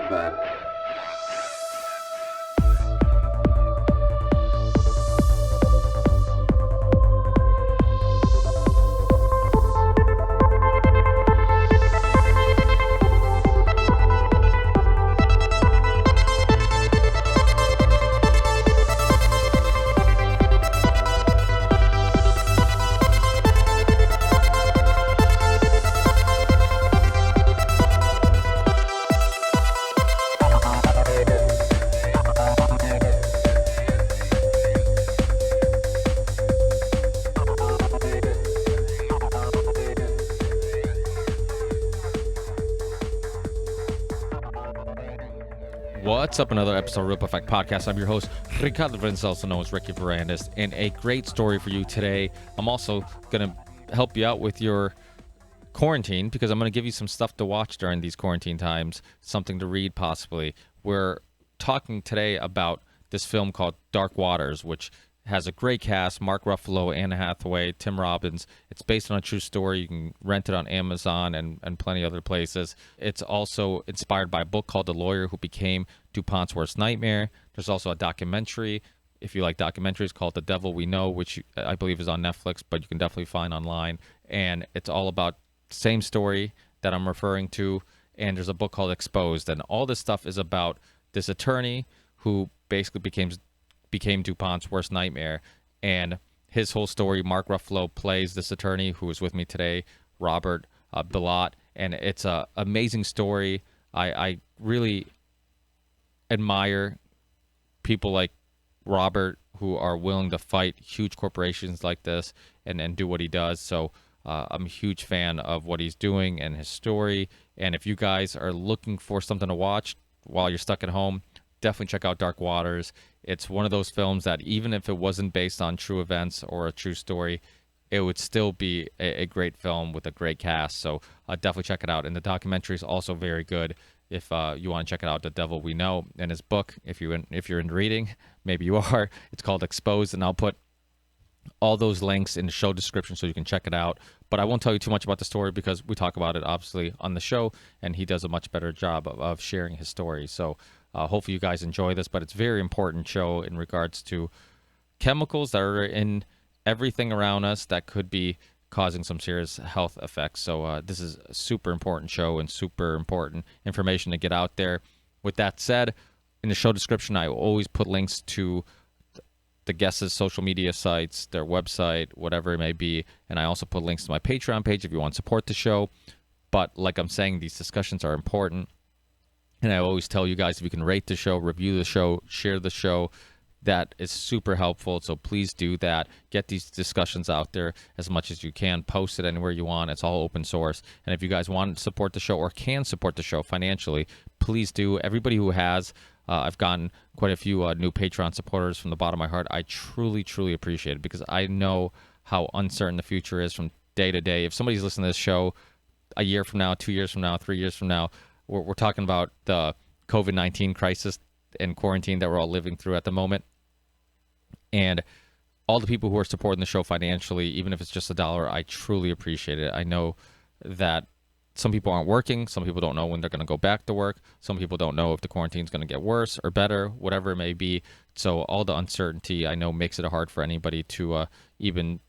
bad. What's up? Another episode of Rip Effect Podcast. I'm your host, Ricardo Vince, also known as Ricky Verandas, and a great story for you today. I'm also going to help you out with your quarantine because I'm going to give you some stuff to watch during these quarantine times, something to read possibly. We're talking today about this film called Dark Waters, which has a great cast: Mark Ruffalo, Anne Hathaway, Tim Robbins. It's based on a true story. You can rent it on Amazon and plenty other places. It's also inspired by a book called The Lawyer Who Became DuPont's Worst Nightmare. There's also a documentary, if you like documentaries, called The Devil We Know, which I believe is on Netflix, but you can definitely find online. And it's all about the same story that I'm referring to. And there's a book called Exposed. And all this stuff is about this attorney who basically became DuPont's worst nightmare, and his whole story. Mark Ruffalo plays this attorney who is with me today, Robert Bilott, and it's an amazing story. I really admire people like Robert who are willing to fight huge corporations like this and do what he does. So I'm a huge fan of what he's doing and his story. And if you guys are looking for something to watch while you're stuck at home, definitely check out Dark Waters. It's one of those films that even if it wasn't based on true events or a true story, it would still be a great film with a great cast. So definitely check it out. And the documentary is also very good if you want to check it out. The Devil We Know, and his book, if you're into reading, maybe you are. It's called Exposed, and I'll put all those links in the show description so you can check it out. But I won't tell you too much about the story because we talk about it obviously on the show, and he does a much better job of sharing his story. So hopefully you guys enjoy this, but it's a very important show in regards to chemicals that are in everything around us that could be causing some serious health effects. So this is a super important show and super important information to get out there. With that said, in the show description, I always put links to the guests' social media sites, their website, whatever it may be. And I also put links to my Patreon page if you want to support the show. But like I'm saying, these discussions are important. And I always tell you guys, if you can rate the show, review the show, share the show, that is super helpful. So please do that. Get these discussions out there as much as you can. Post it anywhere you want. It's all open source. And if you guys want to support the show or can support the show financially, please do. Everybody who has, I've gotten quite a few new Patreon supporters from the bottom of my heart. I truly, truly appreciate it because I know how uncertain the future is from day to day. If somebody's listening to this show a year from now, 2 years from now, 3 years from now, we're talking about the COVID-19 crisis and quarantine that we're all living through at the moment. And all the people who are supporting the show financially, even if it's just $1, I truly appreciate it. I know that some people aren't working. Some people don't know when they're going to go back to work. Some people don't know if the quarantine is going to get worse or better, whatever it may be. So all the uncertainty, I know, makes it hard for anybody to even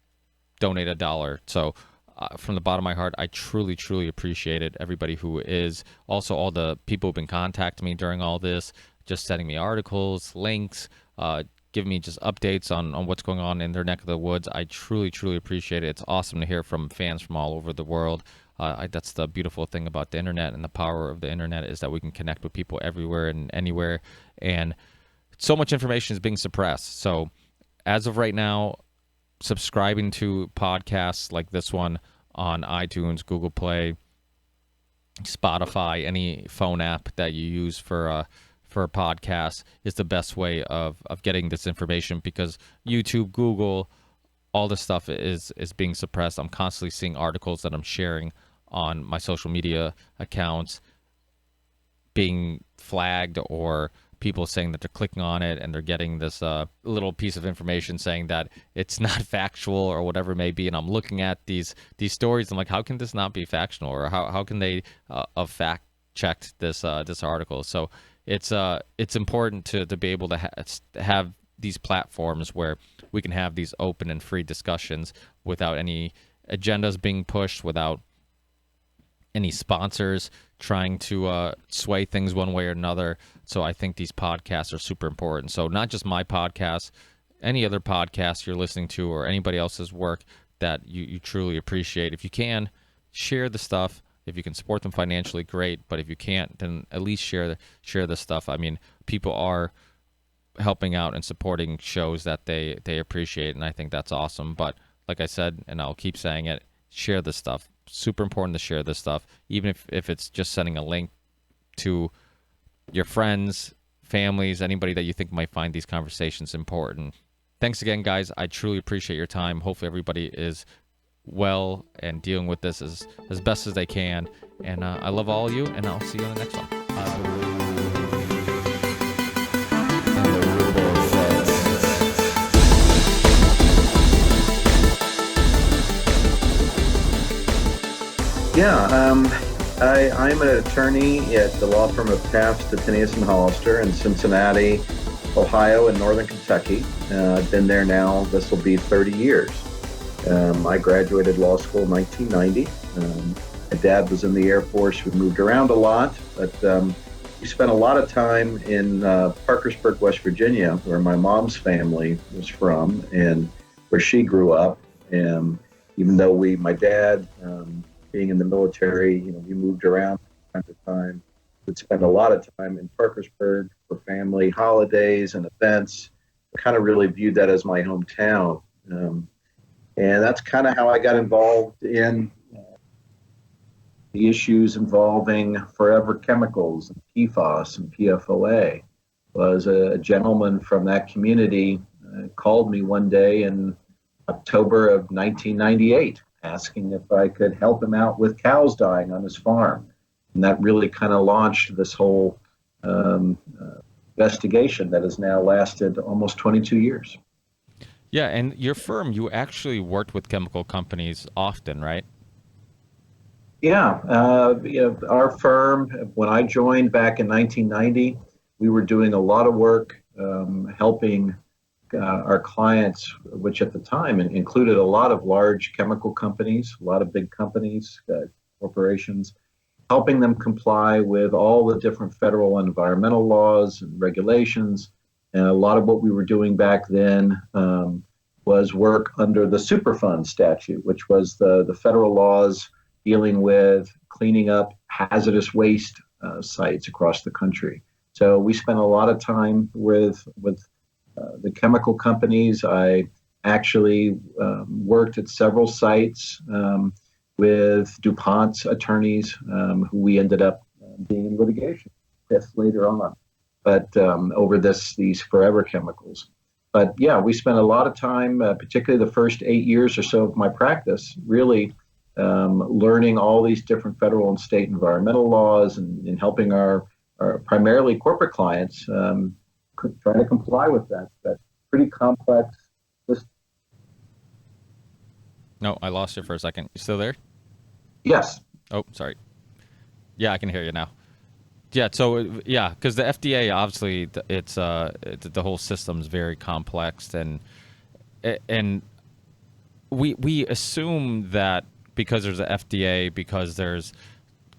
donate $1. So from the bottom of my heart, I truly, truly appreciate it. Everybody who is. Also, all the people who've been contacting me during all this, just sending me articles, links, giving me just updates on what's going on in their neck of the woods. I truly, truly appreciate it. It's awesome to hear from fans from all over the world. That's the beautiful thing about the internet, and the power of the internet is that we can connect with people everywhere and anywhere. And so much information is being suppressed. So as of right now, subscribing to podcasts like this one on iTunes, Google Play, Spotify, any phone app that you use for a podcast is the best way of getting this information, because YouTube, Google, all this stuff is being suppressed. I'm constantly seeing articles that I'm sharing on my social media accounts being flagged, or people saying that they're clicking on it and they're getting this little piece of information saying that it's not factual or whatever it may be. And I'm looking at these stories. I'm like, how can this not be factual? Or how can they fact checked this this article. So it's important to be able to have these platforms where we can have these open and free discussions without any agendas being pushed, without any sponsors trying to sway things one way or another. So I think these podcasts are super important. So not just my podcast, any other podcast you're listening to, or anybody else's work that you truly appreciate. If you can, share the stuff. If you can support them financially, great. But if you can't, then at least share the stuff. I mean, people are helping out and supporting shows that they appreciate, and I think that's awesome. But like I said, and I'll keep saying it, share this stuff. Super important to share this stuff, even if it's just sending a link to your friends, families, anybody that you think might find these conversations important. Thanks again, guys. I truly appreciate your time. Hopefully everybody is well and dealing with this as best as they can. And I love all of you, and I'll see you on the next one. I'm an attorney at the law firm of Taft, Stettinius & Hollister in Cincinnati, Ohio, and Northern Kentucky. I've been there now, this will be 30 years. I graduated law school in 1990. My dad was in the Air Force. We moved around a lot, but we spent a lot of time in Parkersburg, West Virginia, where my mom's family was from and where she grew up. Even though my dad, being in the military, we moved around from time to time. We'd spend a lot of time in Parkersburg for family holidays and events. I kind of really viewed that as my hometown. And that's kind of how I got involved in the issues involving forever chemicals, and PFAS and PFOA. Was a gentleman from that community called me one day in October of 1998, asking if I could help him out with cows dying on his farm. And that really kind of launched this whole investigation that has now lasted almost 22 years. Yeah, and your firm, you actually worked with chemical companies often, right? Yeah, our firm, when I joined back in 1990, we were doing a lot of work helping our clients, which at the time included a lot of large chemical companies, a lot of big companies, corporations, helping them comply with all the different federal environmental laws and regulations. And a lot of what we were doing back then was work under the Superfund statute, which was the federal laws dealing with cleaning up hazardous waste sites across the country. So we spent a lot of time with the chemical companies. I actually worked at several sites with DuPont's attorneys, who we ended up being in litigation with later on, but over these forever chemicals. But yeah, we spent a lot of time, particularly the first 8 years or so of my practice, really learning all these different federal and state environmental laws and helping our primarily corporate clients try to comply with that pretty complex system. No, I lost you for a second. You still there? Yes. Oh, sorry. Yeah, I can hear you now. Yeah, so yeah, because the FDA, obviously, it's the whole system's very complex, and we assume that because there's a FDA, because there's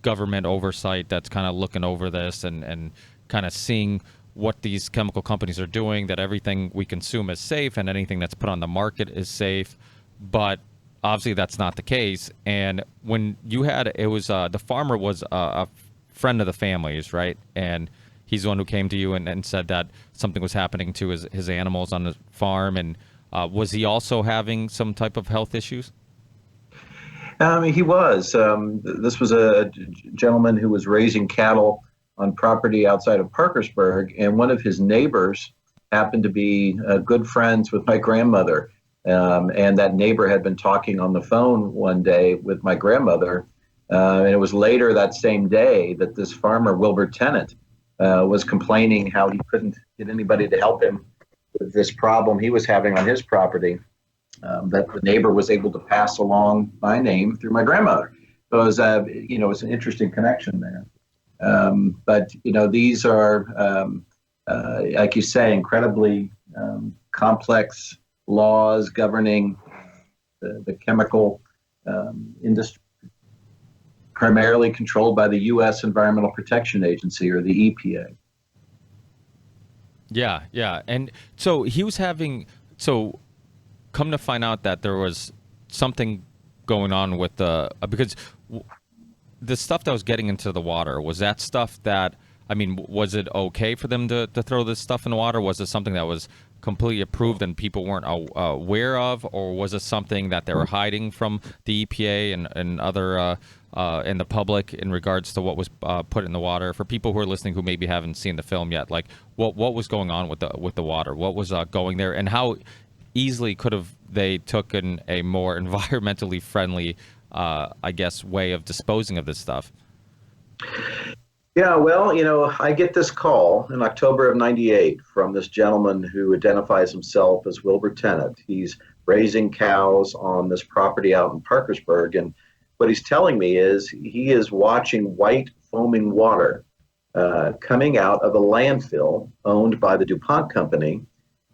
government oversight that's kind of looking over this and kind of seeing what these chemical companies are doing, that everything we consume is safe and anything that's put on the market is safe. But obviously that's not the case. And when you had, it was the farmer was a friend of the family's, right? And he's the one who came to you and said that something was happening to his animals on the farm. And was he also having some type of health issues? He was. This was a gentleman who was raising cattle on property outside of Parkersburg, and one of his neighbors happened to be good friends with my grandmother. And that neighbor had been talking on the phone one day with my grandmother. And it was later that same day that this farmer, Wilbur Tennant, was complaining how he couldn't get anybody to help him with this problem he was having on his property. That the neighbor was able to pass along my name through my grandmother. So it was, it's an interesting connection there. But these are, like you say, incredibly complex laws governing the chemical industry, primarily controlled by the U.S. Environmental Protection Agency, or the EPA. Yeah, yeah. And so he was having, so come to find out that there was something going on with because the stuff that was getting into the water, was that stuff that, I mean, was it okay for them to throw this stuff in the water? Was it something that was completely approved and people weren't aware of? Or was it something that they were hiding from the EPA and other and the public in regards to what was put in the water? For people who are listening who maybe haven't seen the film yet, like what was going on with the water? What was going there? And how easily could have they taken a more environmentally friendly I guess, way of disposing of this stuff? Yeah, well, I get this call in October of '98 from this gentleman who identifies himself as Wilbur Tennant. He's raising cows on this property out in Parkersburg. And what he's telling me is he is watching white foaming water coming out of a landfill owned by the DuPont company.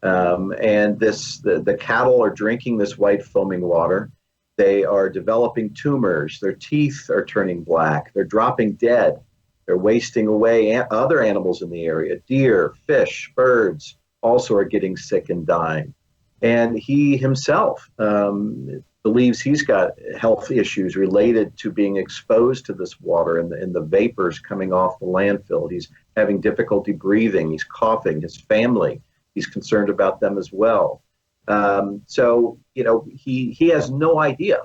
And the cattle are drinking this white foaming water. They are developing tumors. Their teeth are turning black. They're dropping dead. They're wasting away other animals in the area. Deer, fish, birds also are getting sick and dying. And he himself believes he's got health issues related to being exposed to this water and the vapors coming off the landfill. He's having difficulty breathing. He's coughing. His family, he's concerned about them as well. So he has no idea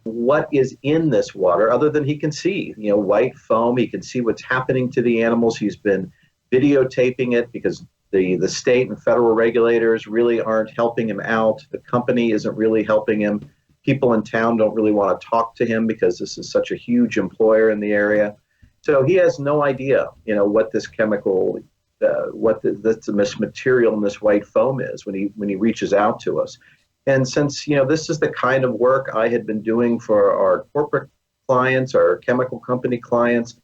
what is in this water other than he can see, white foam. He can see what's happening to the animals. He's been videotaping it because the state and federal regulators really aren't helping him out. The company isn't really helping him. People in town don't really want to talk to him because this is such a huge employer in the area. So he has no idea, what this chemical this material in this white foam is when he reaches out to us. And since this is the kind of work I had been doing for our corporate clients, our chemical company clients,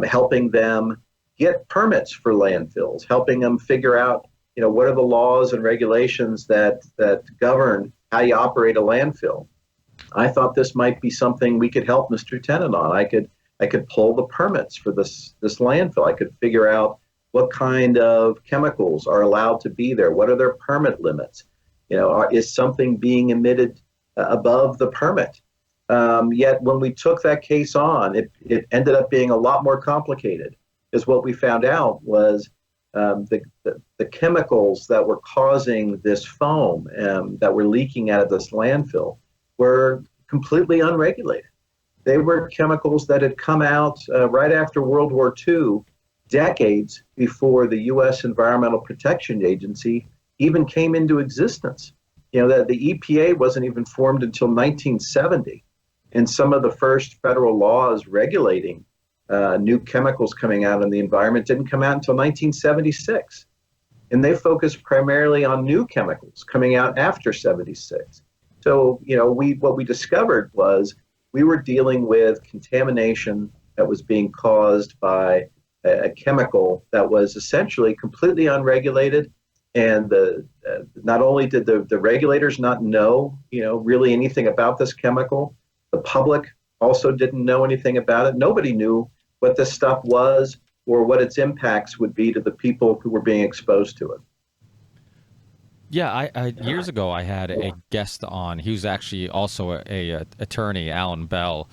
helping them get permits for landfills, helping them figure out what are the laws and regulations that govern how you operate a landfill. I thought this might be something we could help Mr. Tennant on. I could pull the permits for this landfill. I could figure out what kind of chemicals are allowed to be there. What are their permit limits? Is something being emitted above the permit? Yet when we took that case on, it ended up being a lot more complicated, because what we found out was the chemicals that were causing this foam that were leaking out of this landfill were completely unregulated. They were chemicals that had come out right after World War II, decades before the U.S. Environmental Protection Agency even came into existence. That the EPA wasn't even formed until 1970. And some of the first federal laws regulating new chemicals coming out in the environment didn't come out until 1976. And they focused primarily on new chemicals coming out after 76. So, what we discovered was we were dealing with contamination that was being caused by a chemical that was essentially completely unregulated. And not only did the regulators not know, really anything about this chemical, the public also didn't know anything about it. Nobody knew what this stuff was or what its impacts would be to the people who were being exposed to it. Yeah, I years ago I had a guest on. He was actually also a attorney, Alan Bell.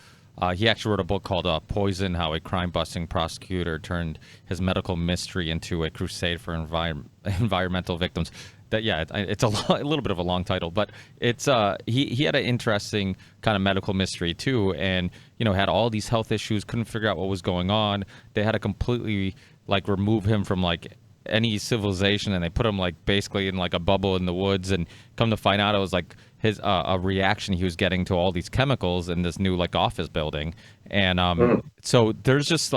He actually wrote a book called Poison, How a Crime-Busting Prosecutor Turned His Medical Mystery into a Crusade for Environmental Victims. It's a little bit of a long title, but it's he had an interesting kind of medical mystery too, and had all these health issues, couldn't figure out what was going on. They had to completely remove him from any civilization, and they put him basically in a bubble in the woods, and come to find out it was his a reaction he was getting to all these chemicals in this new office building. And so there's just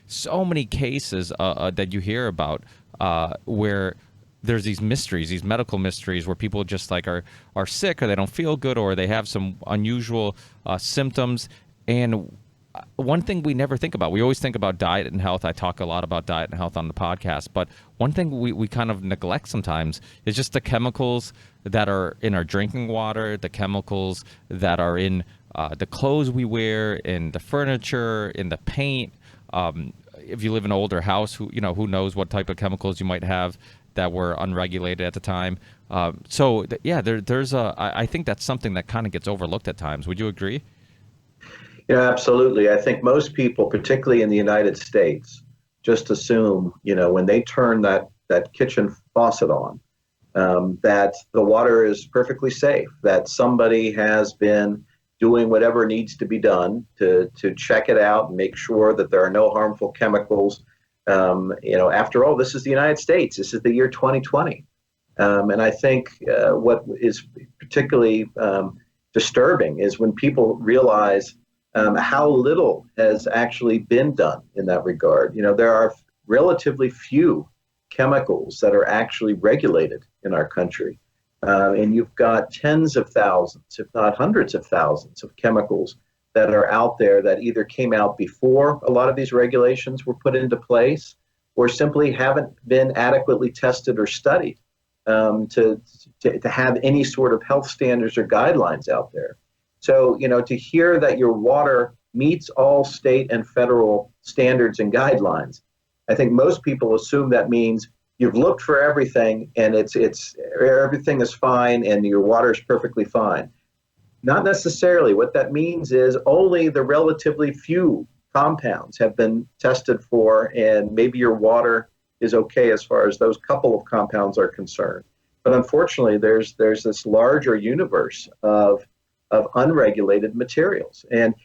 so many cases that you hear about where there's these mysteries, these medical mysteries, where people just are sick, or they don't feel good, or they have some unusual symptoms. And one thing we never think about, we always think about diet and health. I talk a lot about diet and health on the podcast, but one thing we kind of neglect sometimes is just the chemicals that are in our drinking water, the chemicals that are in the clothes we wear, in the furniture, in the paint. If you live in an older house, who knows what type of chemicals you might have that were unregulated at the time. I think that's something that kind of gets overlooked at times. Would you agree? Yeah, absolutely. I think most people, particularly in the United States, just assume, when they turn that kitchen faucet on, that the water is perfectly safe, that somebody has been doing whatever needs to be done to check it out and make sure that there are no harmful chemicals. After all, this is the United States. This is the year 2020. And I think what is particularly disturbing is when people realize how little has actually been done in that regard. There are relatively few chemicals that are actually regulated in our country. And you've got tens of thousands, if not hundreds of thousands of chemicals that are out there that either came out before a lot of these regulations were put into place or simply haven't been adequately tested or studied to have any sort of health standards or guidelines out there. So, to hear that your water meets all state and federal standards and guidelines, I think most people assume that means you've looked for everything and everything is fine and your water is perfectly fine. Not necessarily. What that means is only the relatively few compounds have been tested for, and maybe your water is okay as far as those couple of compounds are concerned. But unfortunately, there's this larger universe of unregulated materials. And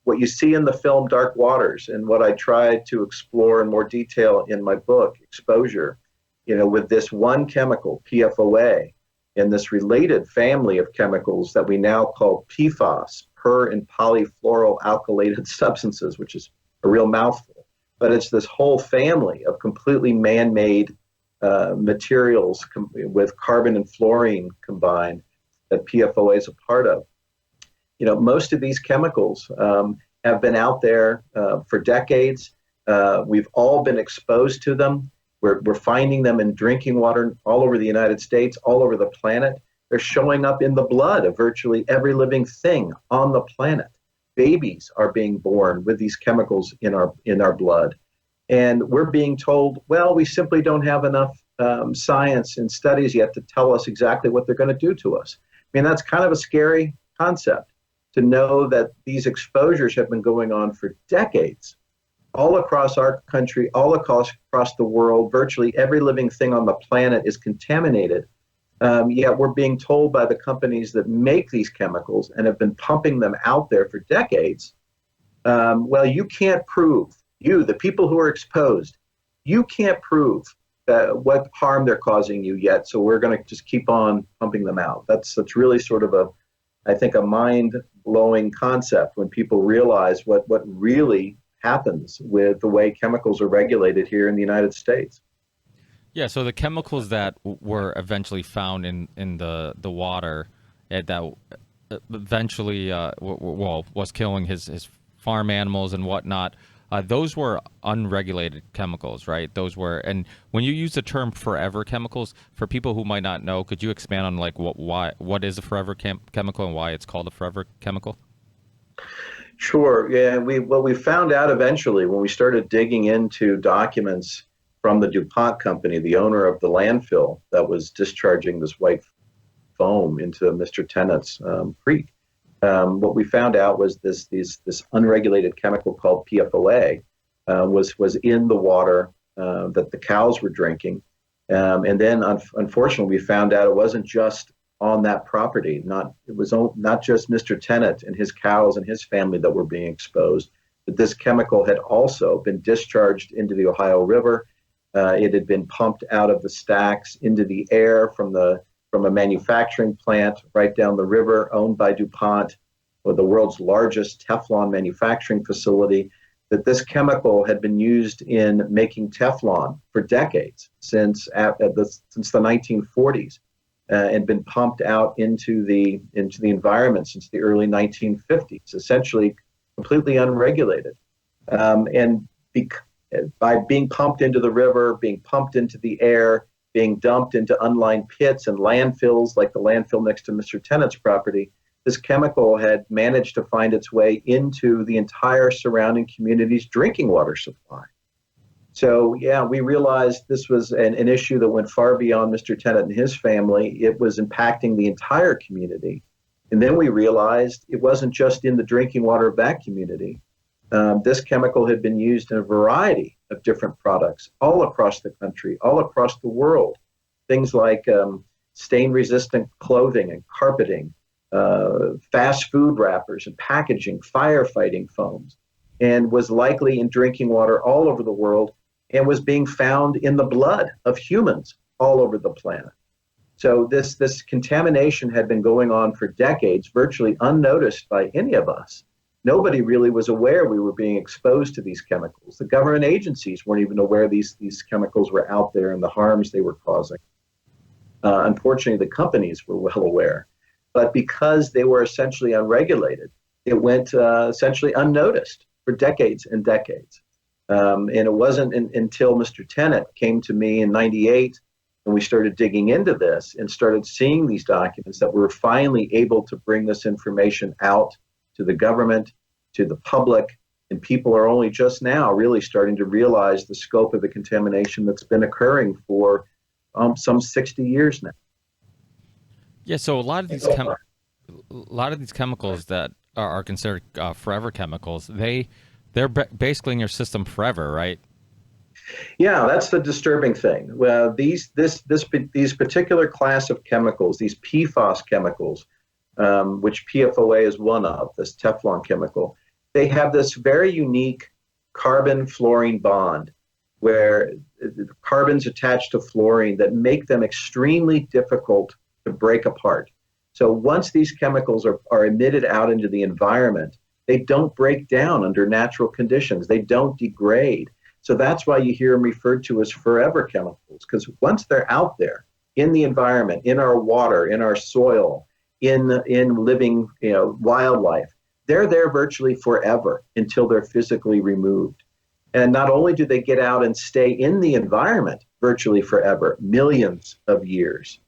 what you see in the film Dark Waters, and what I tried to explore in more detail in my book Exposure, with this one chemical, PFOA, and this related family of chemicals that we now call PFAS, per and polyfluoroalkylated substances, which is a real mouthful. But it's this whole family of completely man-made materials with carbon and fluorine combined that PFOA is a part of. Most of these chemicals have been out there for decades. We've all been exposed to them. We're finding them in drinking water all over the United States, all over the planet. They're showing up in the blood of virtually every living thing on the planet. Babies are being born with these chemicals in our blood. And we're being told, well, we simply don't have enough science and studies yet to tell us exactly what they're going to do to us. I mean, that's kind of a scary concept, to know that these exposures have been going on for decades, all across our country, all across the world. Virtually every living thing on the planet is contaminated. Yet we're being told by the companies that make these chemicals and have been pumping them out there for decades, well, you can't prove, the people who are exposed, you can't prove what harm they're causing you yet, so we're going to just keep on pumping them out. That's really sort of I think a mind-blowing concept when people realize what really happens with the way chemicals are regulated here in the United States. Yeah, so the chemicals that were eventually found in the water that eventually was killing his farm animals and whatnot, those were unregulated chemicals, right? Those were, and when you use the term forever chemicals, for people who might not know, could you expand on what is a forever chemical and why it's called a forever chemical? Sure. Yeah. We found out eventually when we started digging into documents from the DuPont company, the owner of the landfill that was discharging this white foam into Mr. Tennant's creek. What we found out was this unregulated chemical called PFOA was in the water that the cows were drinking. And then unfortunately, we found out it wasn't just on that property. It was not just Mr. Tennant and his cows and his family that were being exposed, but this chemical had also been discharged into the Ohio River. It had been pumped out of the stacks into the air from a manufacturing plant right down the river owned by DuPont, or the world's largest Teflon manufacturing facility. That this chemical had been used in making Teflon for decades, since the 1940s, and been pumped out into the environment since the early 1950s, essentially completely unregulated. And by being pumped into the river, being pumped into the air, being dumped into unlined pits and landfills like the landfill next to Mr. Tennant's property, this chemical had managed to find its way into the entire surrounding community's drinking water supply. So, yeah, we realized this was an issue that went far beyond Mr. Tennant and his family. It was impacting the entire community. And then we realized it wasn't just in the drinking water of that community. This chemical had been used in a variety of different products all across the country, all across the world. Things like stain-resistant clothing and carpeting, fast food wrappers and packaging, firefighting foams, and was likely in drinking water all over the world and was being found in the blood of humans all over the planet. So this contamination had been going on for decades, virtually unnoticed by any of us. Nobody really was aware we were being exposed to these chemicals. The government agencies weren't even aware these chemicals were out there and the harms they were causing. Unfortunately, the companies were well aware. But because they were essentially unregulated, it went essentially unnoticed for decades and decades. And it wasn't until Mr. Tennant came to me in '98 and we started digging into this and started seeing these documents that we were finally able to bring this information out to the government, to the public, and people are only just now really starting to realize the scope of the contamination that's been occurring for some 60 years now. Yeah, so a lot of these chemicals that are considered forever chemicals, they're basically in your system forever, right? Yeah, that's the disturbing thing. Well, these particular class of chemicals, these PFAS chemicals, which PFOA is one of, this Teflon chemical, they have this very unique carbon-fluorine bond where carbons attached to fluorine that make them extremely difficult to break apart. So once these chemicals are emitted out into the environment, they don't break down under natural conditions. They don't degrade. So that's why you hear them referred to as forever chemicals, because once they're out there in the environment, in our water, in our soil, in living wildlife, they're there virtually forever until they're physically removed. And not only do they get out and stay in the environment virtually forever, millions of years,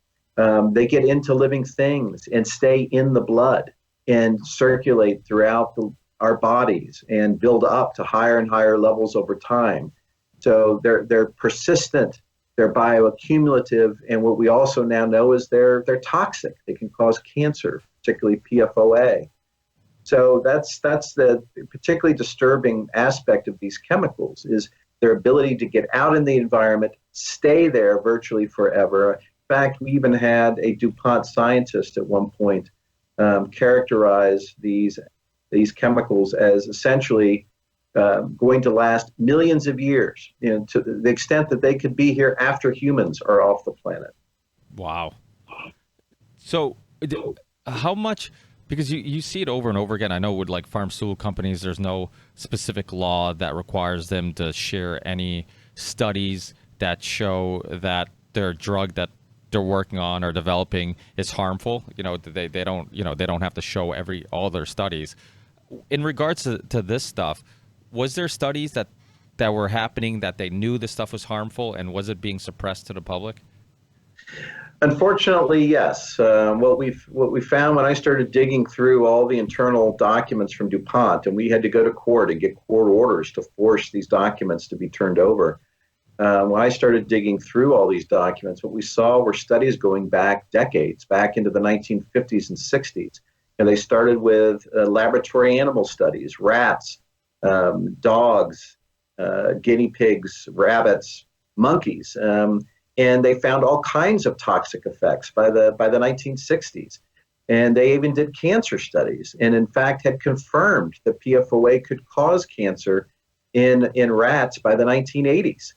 they get into living things and stay in the blood and circulate throughout our bodies and build up to higher and higher levels over time. So they're persistent, they're bioaccumulative, and what we also now know is they're toxic. They can cause cancer, particularly PFOA. So that's the particularly disturbing aspect of these chemicals is their ability to get out in the environment, stay there virtually forever. In fact, we even had a DuPont scientist at one point characterize these chemicals as essentially going to last millions of years, to the extent that they could be here after humans are off the planet. Wow. So how much, because you see it over and over again. I know with like pharmaceutical companies, there's no specific law that requires them to share any studies that show that their drug that they're working on or developing is harmful. They don't have to show all their studies. In regards to this stuff, was there studies that were happening that they knew this stuff was harmful, and was it being suppressed to the public? Unfortunately, yes. What we found when I started digging through all the internal documents from DuPont, and we had to go to court and get court orders to force these documents to be turned over. When I started digging through all these documents, what we saw were studies going back decades, back into the 1950s and 60s. And they started with laboratory animal studies, rats, dogs, guinea pigs, rabbits, monkeys. And they found all kinds of toxic effects by the 1960s. And they even did cancer studies and, in fact, had confirmed that PFOA could cause cancer in rats by the 1980s.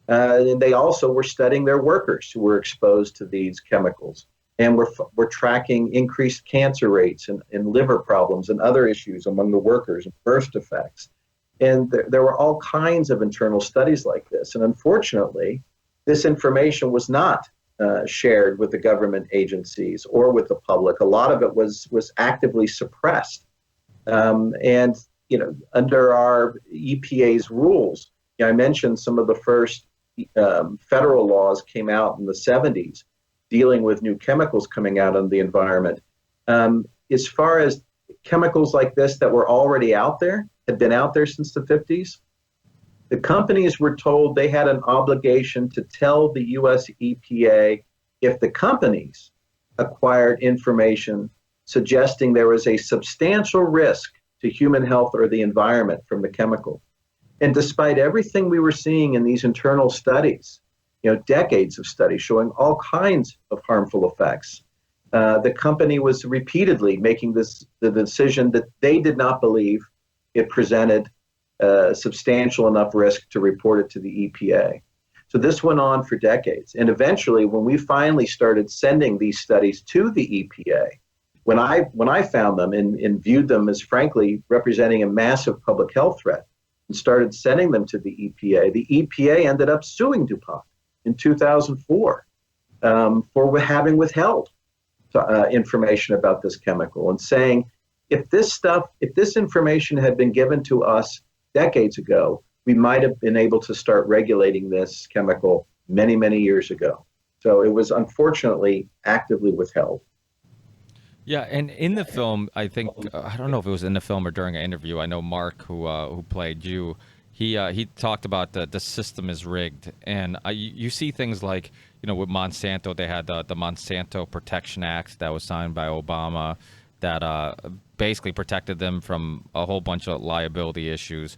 And they also were studying their workers who were exposed to these chemicals. And we're tracking increased cancer rates and liver problems and other issues among the workers and birth defects. And there were all kinds of internal studies like this. And unfortunately, this information was not shared with the government agencies or with the public. A lot of it was actively suppressed. And under our EPA's rules, I mentioned some of the first federal laws came out in the 70s dealing with new chemicals coming out in the environment. As far as chemicals like this that were already out there, had been out there since the 50s, the companies were told they had an obligation to tell the US EPA if the companies acquired information suggesting there was a substantial risk to human health or the environment from the chemical. And despite everything we were seeing in these internal studies, decades of studies showing all kinds of harmful effects, the company was repeatedly making the decision that they did not believe it presented substantial enough risk to report it to the EPA. So this went on for decades. And eventually, when we finally started sending these studies to the EPA, when I found them and viewed them as frankly representing a massive public health threat and started sending them to the EPA ended up suing DuPont in 2004 for having withheld information about this chemical and saying, if this information had been given to us decades ago, we might have been able to start regulating this chemical many, many years ago. So it was unfortunately actively withheld. Yeah, and in the film, I think I don't know if it was in the film or during an interview. I know Mark, who played you, he talked about the system is rigged, and you see things like with Monsanto, they had the Monsanto Protection Act that was signed by Obama that basically protected them from a whole bunch of liability issues.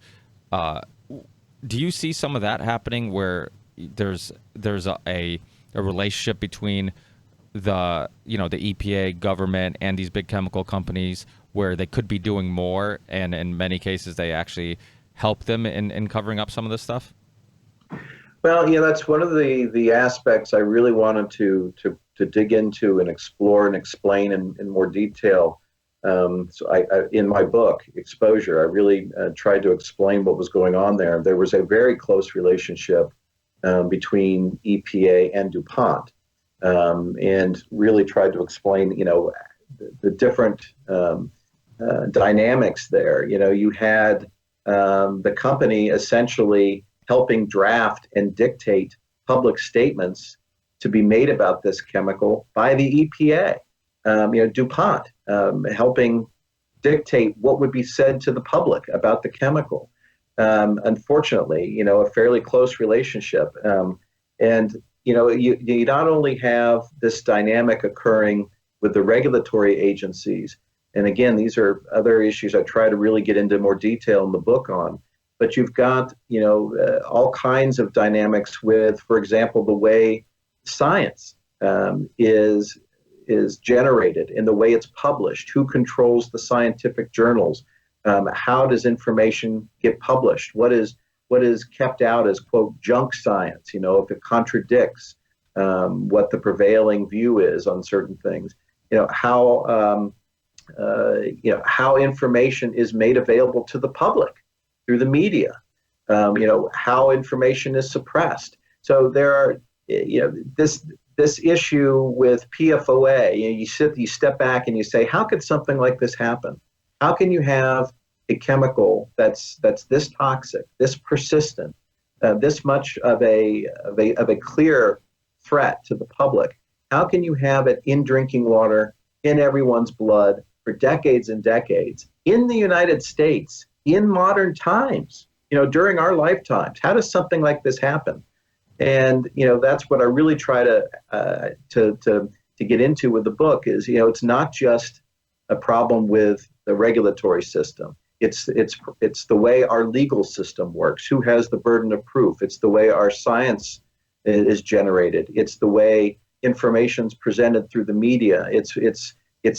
Do you see some of that happening where there's a relationship between the EPA, government, and these big chemical companies where they could be doing more, and in many cases they actually help them in covering up some of this stuff? Well, that's one of the aspects I really wanted to dig into and explore and explain in more detail. So I in my book, Exposure, I really tried to explain what was going on there. There was a very close relationship between EPA and DuPont, and really tried to explain, the different dynamics there. You had the company essentially helping draft and dictate public statements to be made about this chemical by the EPA. DuPont helping dictate what would be said to the public about the chemical. Unfortunately, a fairly close relationship. And you not only have this dynamic occurring with the regulatory agencies, and again, these are other issues I try to really get into more detail in the book on, but you've got, all kinds of dynamics with, for example, the way science is generated and the way it's published, who controls the scientific journals, how does information get published, what is kept out as, quote, junk science, if it contradicts what the prevailing view is on certain things, how information is made available to the public through the media, how information is suppressed. So there are, this issue with PFOA, you step back and you say, how could something like this happen? How can you have a chemical that's this toxic, this persistent, this much of a clear threat to the public? How can you have it in drinking water, in everyone's blood for decades and decades in the United States, in modern times, during our lifetimes? How does something like this happen? And that's what I really try to get into with the book is, it's not just a problem with the regulatory system. It's the way our legal system works. Who has the burden of proof? It's the way our science is generated. It's the way information's presented through the media. It's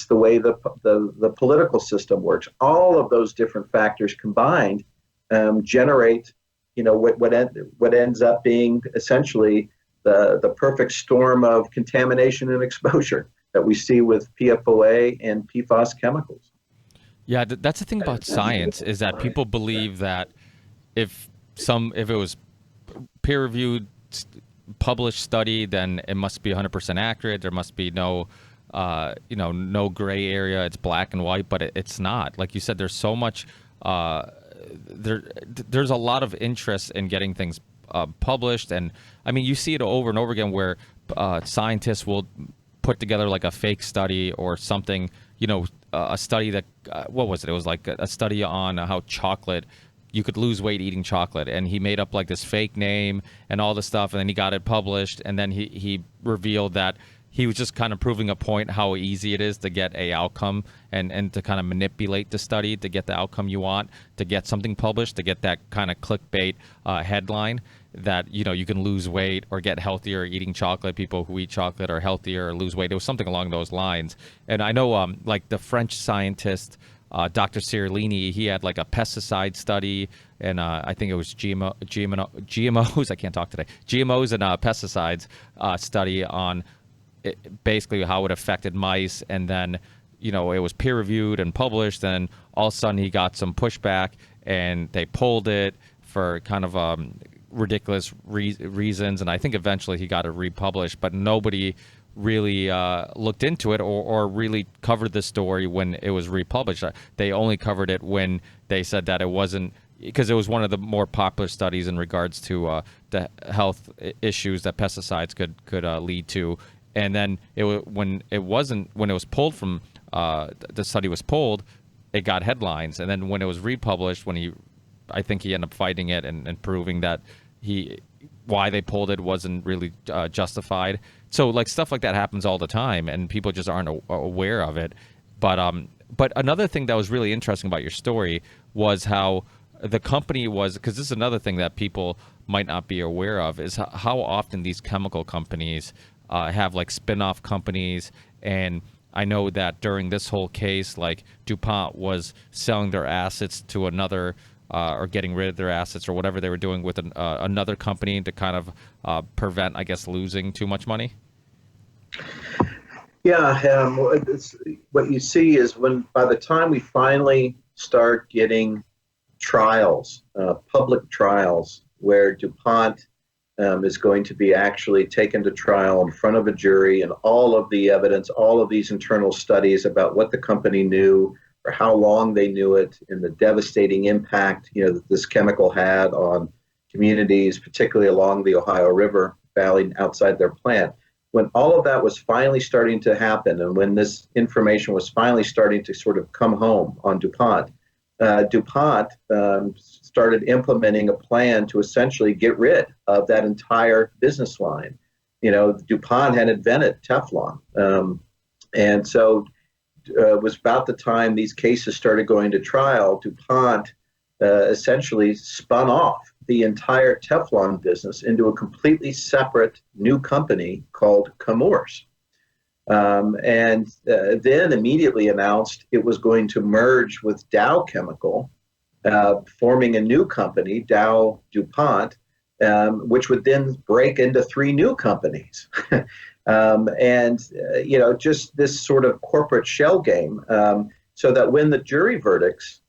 the way the political system works. All of those different factors combined generate, what ends up being essentially the perfect storm of contamination and exposure that we see with PFOA and PFAS chemicals. Yeah, that's the thing about science is that people believe that if it was peer-reviewed, published study, then it must be 100% accurate. There must be no gray area. It's black and white, but it's not. Like you said, there's so much there's a lot of interest in getting things published, and I mean, you see it over and over again where scientists will put together like a fake study or something, a study that what was it? It was like a study on how chocolate, you could lose weight eating chocolate, and he made up like this fake name and all this stuff, and then he got it published, and then he revealed that he was just kind of proving a point how easy it is to get a outcome and to kind of manipulate the study to get the outcome you want, to get something published, to get that kind of clickbait headline that, you can lose weight or get healthier eating chocolate. People who eat chocolate are healthier or lose weight. It was something along those lines. And I know like the French scientist, Dr. Ciarlini, he had like a pesticide study, and I think it was GMOs. I can't talk today. GMOs and pesticides study on basically how it affected mice, and then it was peer reviewed and published, and all of a sudden he got some pushback and they pulled it for kind of ridiculous reasons, and I think eventually he got it republished, but nobody really looked into it or really covered the story when it was republished. They only covered it when they said that it wasn't, because it was one of the more popular studies in regards to the health issues that pesticides could lead to. And then when it was pulled from the study was pulled, it got headlines. And then when it was republished, I think he ended up fighting it and proving that why they pulled it wasn't really justified. So like stuff like that happens all the time, and people just aren't aware of it. But another thing that was really interesting about your story was how the company was, because this is another thing that people might not be aware of, is how often these chemical companies have like spin-off companies. And I know that during this whole case, like DuPont was selling their assets to another or getting rid of their assets or whatever they were doing with another company to kind of prevent, I guess, losing too much money. Yeah, what you see is by the time we finally start getting trials, public trials, where DuPont is going to be actually taken to trial in front of a jury, and all of the evidence, all of these internal studies about what the company knew or how long they knew it, and the devastating impact that this chemical had on communities, particularly along the Ohio River Valley outside their plant. When all of that was finally starting to happen, and when this information was finally starting to sort of come home on DuPont, DuPont started implementing a plan to essentially get rid of that entire business line. DuPont had invented Teflon. And so it was about the time these cases started going to trial, DuPont essentially spun off the entire Teflon business into a completely separate new company called Chemours. And then immediately announced it was going to merge with Dow Chemical, forming a new company, Dow DuPont, which would then break into three new companies. Just this sort of corporate shell game, so that when the jury verdicts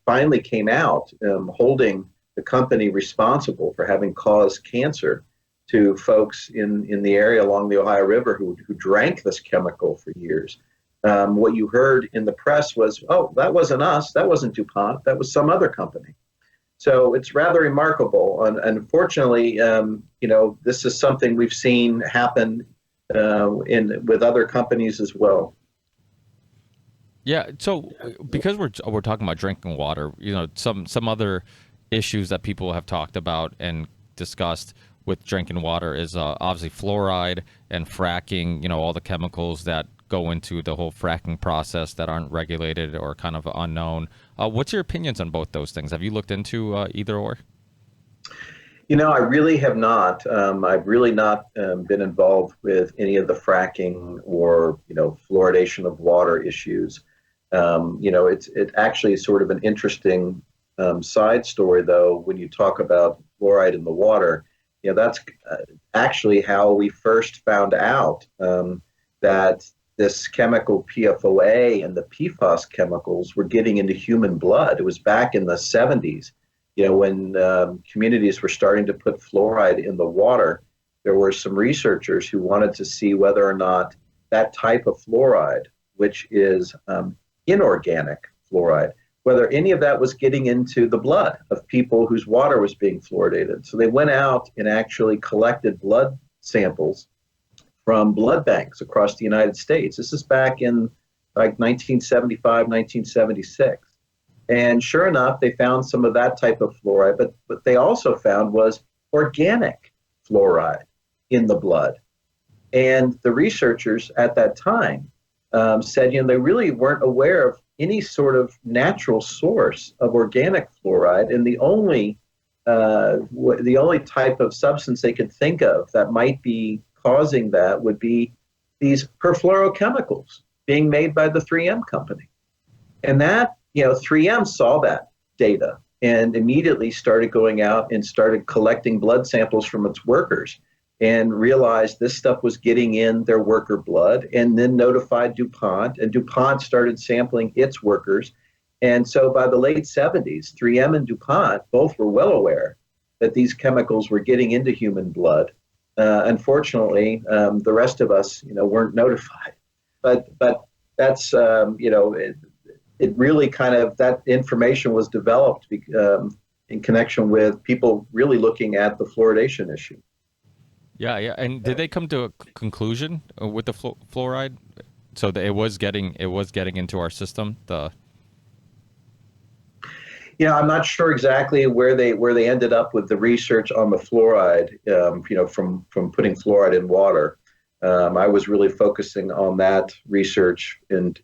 finally came out, holding the company responsible for having caused cancer to folks in the area along the Ohio River who drank this chemical for years. What you heard in the press was, oh, that wasn't us, that wasn't DuPont, that was some other company. So it's rather remarkable. And unfortunately, this is something we've seen happen with other companies as well. Yeah. So because we're talking about drinking water, some other issues that people have talked about and discussed with drinking water is obviously fluoride and fracking, all the chemicals that go into the whole fracking process that aren't regulated or kind of unknown. What's your opinions on both those things? Have you looked into either or? I really have not. I've really not been involved with any of the fracking or, fluoridation of water issues. It actually is sort of an interesting side story, though, when you talk about fluoride in the water. That's actually how we first found out that this chemical PFOA and the PFAS chemicals were getting into human blood. It was back in the 70s, when communities were starting to put fluoride in the water. There were some researchers who wanted to see whether or not that type of fluoride, which is inorganic fluoride, whether any of that was getting into the blood of people whose water was being fluoridated. So they went out and actually collected blood samples from blood banks across the United States. This is back in like 1975, 1976. And sure enough, they found some of that type of fluoride, but what they also found was organic fluoride in the blood. And the researchers at that time said, they really weren't aware of any sort of natural source of organic fluoride, and the only type of substance they could think of that might be causing that would be these perfluorochemicals being made by the 3M company. And that, 3M saw that data and immediately started going out and started collecting blood samples from its workers and realized this stuff was getting in their worker blood, and then notified DuPont, and DuPont started sampling its workers. And so by the late 70s, 3M and DuPont both were well aware that these chemicals were getting into human blood. Unfortunately, the rest of us, weren't notified. But that's, it really kind of, that information was developed in connection with people really looking at the fluoridation issue. Yeah. And did they come to a conclusion with the fluoride, so that it was getting into our system? I'm not sure exactly where they ended up with the research on the fluoride. From putting fluoride in water. I was really focusing on that research in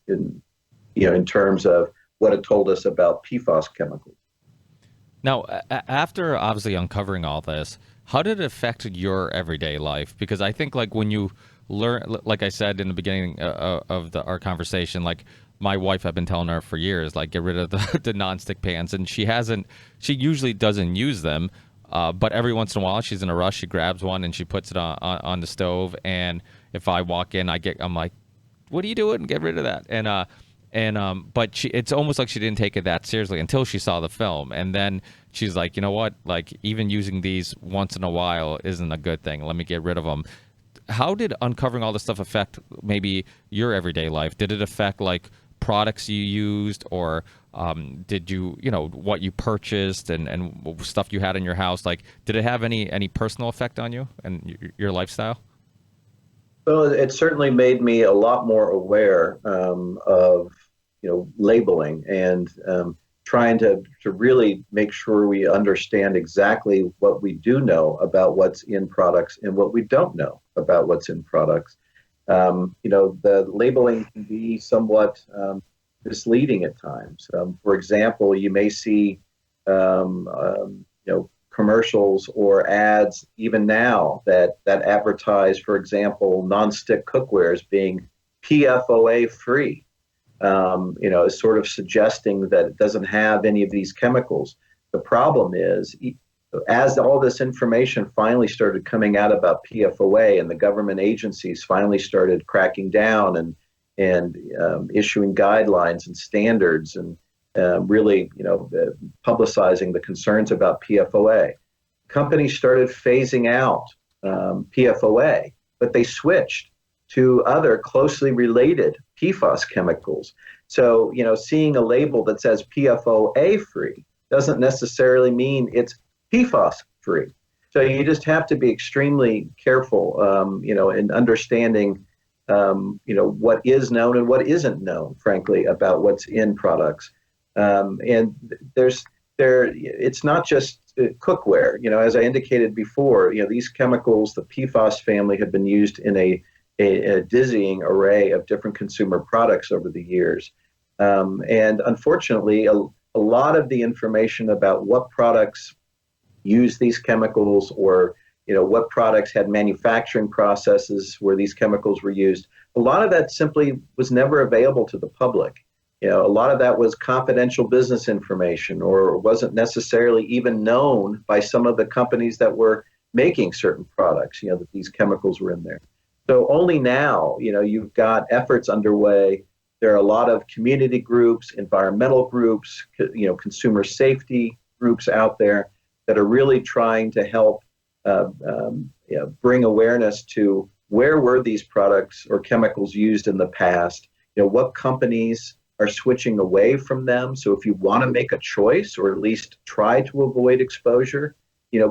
terms of what it told us about PFAS chemicals. Now, after obviously uncovering all this, how did it affect your everyday life? Because I think, like, when you learn, like I said in the beginning of our conversation, like, my wife, I've been telling her for years, like, get rid of the nonstick pans, and she usually doesn't use them, but every once in a while she's in a rush, she grabs one and she puts it on the stove, and if I walk in, I'm like, what are you doing? Get rid of that. But it's almost like she didn't take it that seriously until she saw the film, and then she's like, you know what? Like, even using these once in a while isn't a good thing. Let me get rid of them. How did uncovering all this stuff affect maybe your everyday life? Did it affect, like, products you used, or did you, what you purchased and stuff you had in your house? Like, did it have any personal effect on you and your lifestyle? Well, it certainly made me a lot more aware of labeling and trying to really make sure we understand exactly what we do know about what's in products and what we don't know about what's in products. The labeling can be somewhat misleading at times. For example, you may see commercials or ads even now that advertise, for example, nonstick cookware as being PFOA free, sort of suggesting that it doesn't have any of these chemicals. The problem is, as all this information finally started coming out about PFOA, and the government agencies finally started cracking down and issuing guidelines and standards, and really, publicizing the concerns about PFOA. Companies started phasing out PFOA, but they switched to other closely related PFAS chemicals. So, seeing a label that says PFOA free doesn't necessarily mean it's PFAS free. So you just have to be extremely careful, in understanding, what is known and what isn't known, frankly, about what's in products. And it's not just cookware. As I indicated before, these chemicals, the PFAS family, have been used in a dizzying array of different consumer products over the years. And unfortunately, a lot of the information about what products use these chemicals, or what products had manufacturing processes where these chemicals were used, a lot of that simply was never available to the public. A lot of that was confidential business information, or wasn't necessarily even known by some of the companies that were making certain products, that these chemicals were in there. So only now, you've got efforts underway. There are a lot of community groups, environmental groups, consumer safety groups out there that are really trying to help bring awareness to where were these products or chemicals used in the past, what companies are switching away from them. So if you want to make a choice or at least try to avoid exposure,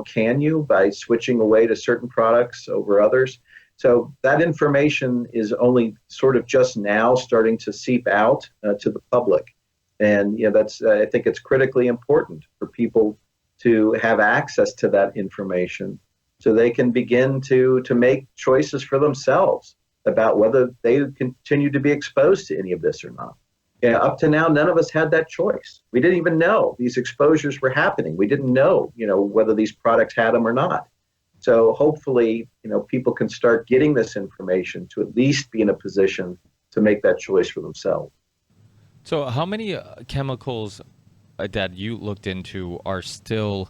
can you by switching away to certain products over others? So that information is only sort of just now starting to seep out to the public. And that's I think it's critically important for people to have access to that information so they can begin to make choices for themselves about whether they continue to be exposed to any of this or not. Yeah, up to now, none of us had that choice. We didn't even know these exposures were happening. We didn't know, whether these products had them or not. So hopefully, people can start getting this information to at least be in a position to make that choice for themselves. So how many chemicals that you looked into are still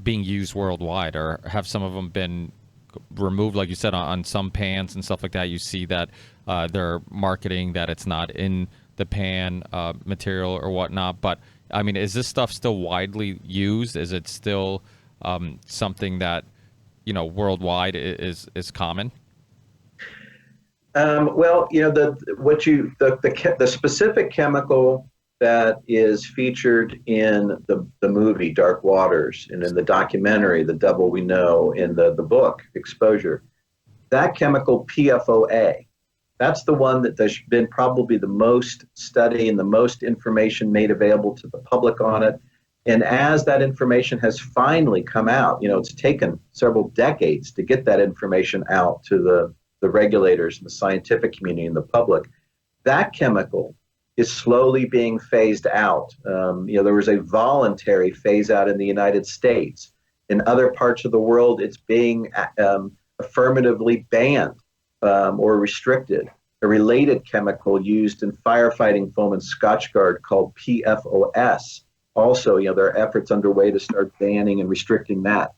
being used worldwide, or have some of them been removed? Like you said, on some pans and stuff like that, you see that they're marketing that it's not in the pan material or whatnot. But I mean, is this stuff still widely used? Is it still something that worldwide is common? Well, the specific chemical that is featured in the movie Dark Waters and in the documentary The Devil We Know, in the book Exposure, that chemical PFOA, that's the one that there's been probably the most study and the most information made available to the public on it. And as that information has finally come out, it's taken several decades to get that information out to the regulators and the scientific community and the public. That chemical is slowly being phased out. There was a voluntary phase out in the United States. In other parts of the world, it's being affirmatively banned or restricted. A related chemical used in firefighting foam and Scotchgard called PFOS. Also, there are efforts underway to start banning and restricting that.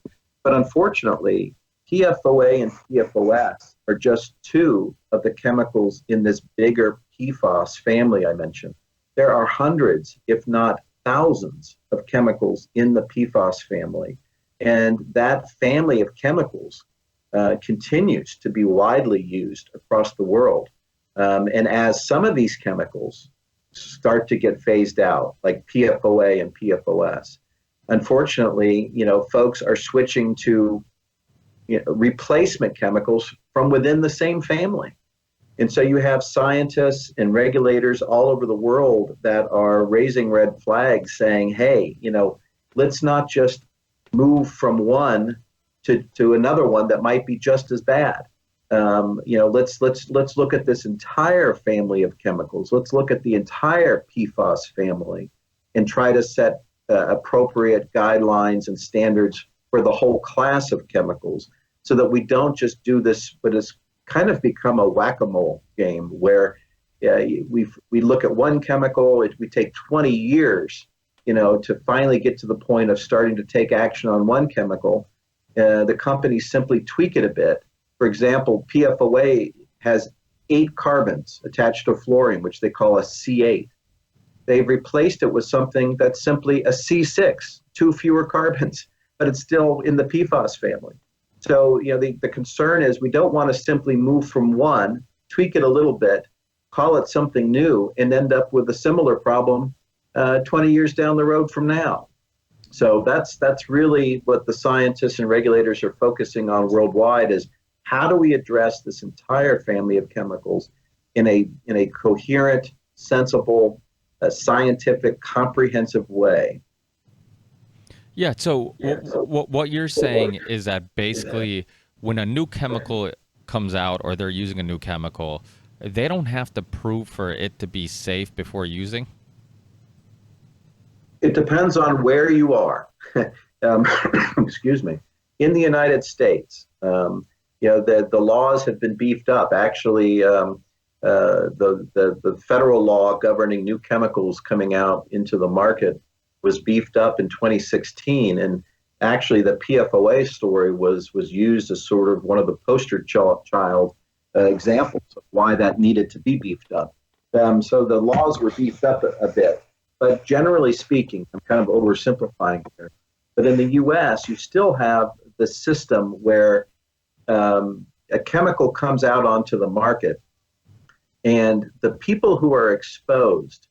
But unfortunately, PFOA and PFOS are just two of the chemicals in this bigger PFAS family I mentioned. There are hundreds, if not thousands, of chemicals in the PFAS family. And that family of chemicals continues to be widely used across the world. And as some of these chemicals start to get phased out, like PFOA and PFOS, unfortunately, folks are switching to replacement chemicals from within the same family. And so you have scientists and regulators all over the world that are raising red flags saying, hey, let's not just move from one to another one that might be just as bad. Let's look at this entire family of chemicals. Let's look at the entire PFAS family and try to set appropriate guidelines and standards for the whole class of chemicals, so that we don't just do this, but it's kind of become a whack-a-mole game where we look at one chemical, we take 20 years, to finally get to the point of starting to take action on one chemical. The companies simply tweak it a bit. For example, PFOA has 8 carbons attached to fluorine, which they call a C8. They've replaced it with something that's simply a C6, 2 fewer carbons, but it's still in the PFAS family. So, the concern is we don't want to simply move from one, tweak it a little bit, call it something new, and end up with a similar problem 20 years down the road from now. So that's really what the scientists and regulators are focusing on worldwide, is how do we address this entire family of chemicals in a coherent, sensible, scientific, comprehensive way. Yeah, so what you're saying is that basically when a new chemical comes out, or they're using a new chemical, they don't have to prove for it to be safe before using? It depends on where you are. Excuse me. In the United States, the laws have been beefed up. Actually, the federal law governing new chemicals coming out into the market was beefed up in 2016, and actually the PFOA story was used as sort of one of the poster child examples of why that needed to be beefed up. So the laws were beefed up a bit, but generally speaking, I'm kind of oversimplifying here, but in the U.S. you still have the system where a chemical comes out onto the market, and the people who are exposed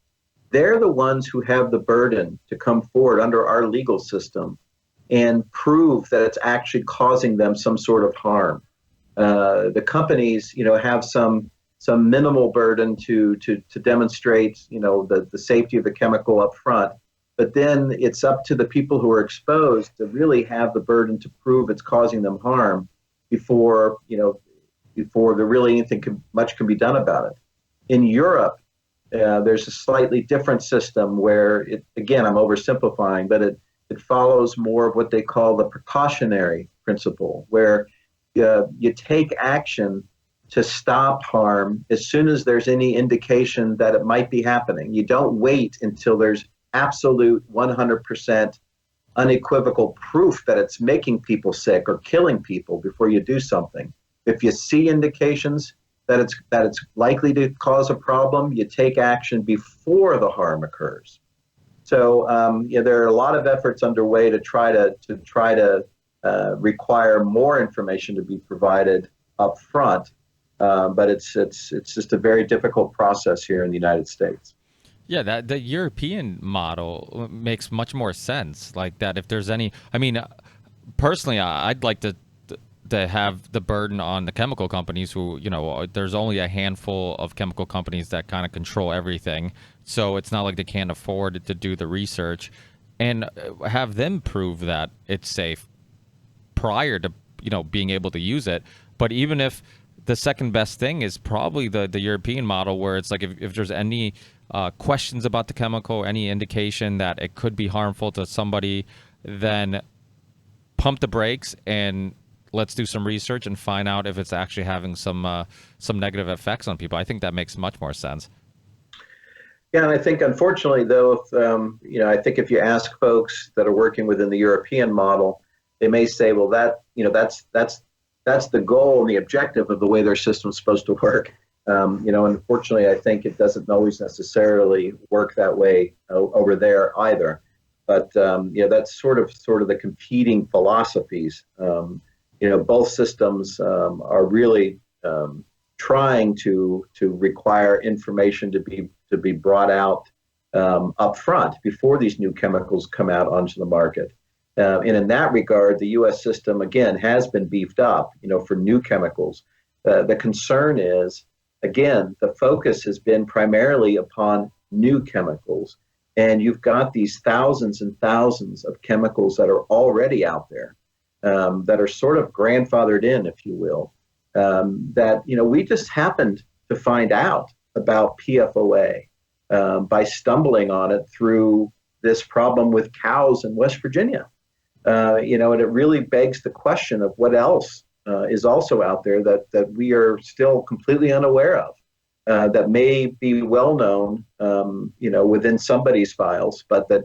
they're the ones who have the burden to come forward under our legal system and prove that it's actually causing them some sort of harm. The companies, have some minimal burden to demonstrate, the safety of the chemical up front. But then it's up to the people who are exposed to really have the burden to prove it's causing them harm before there really much can be done about it. In Europe, there's a slightly different system where again, I'm oversimplifying, but it follows more of what they call the precautionary principle, where you take action to stop harm as soon as there's any indication that it might be happening. You don't wait until there's absolute 100% unequivocal proof that it's making people sick or killing people before you do something. If you see indications that it's likely to cause a problem, you take action before the harm occurs. So there are a lot of efforts underway to try to require more information to be provided up front, but it's just a very difficult process here in the United States. Yeah, that the European model makes much more sense. Like that, if there's any, personally, I'd like to have the burden on the chemical companies who, there's only a handful of chemical companies that kind of control everything. So it's not like they can't afford to do the research and have them prove that it's safe prior to, being able to use it. But even if the second best thing is probably the European model, where it's like if there's any questions about the chemical, any indication that it could be harmful to somebody, then pump the brakes and let's do some research and find out if it's actually having some negative effects on people. I think that makes much more sense. Yeah, and I think unfortunately, though, I think if you ask folks that are working within the European model, they may say, well, that's the goal and the objective of the way their system's supposed to work. Unfortunately, I think it doesn't always necessarily work that way over there either. But that's sort of the competing philosophies. Both systems are really trying to require information to be brought out up front before these new chemicals come out onto the market. And in that regard, the U.S. system, again, has been beefed up, for new chemicals. The concern is, again, the focus has been primarily upon new chemicals. And you've got these thousands and thousands of chemicals that are already out there that are sort of grandfathered in, if you will, that, we just happened to find out about PFOA by stumbling on it through this problem with cows in West Virginia. And it really begs the question of what else is also out there that we are still completely unaware of, that may be well known, within somebody's files, but that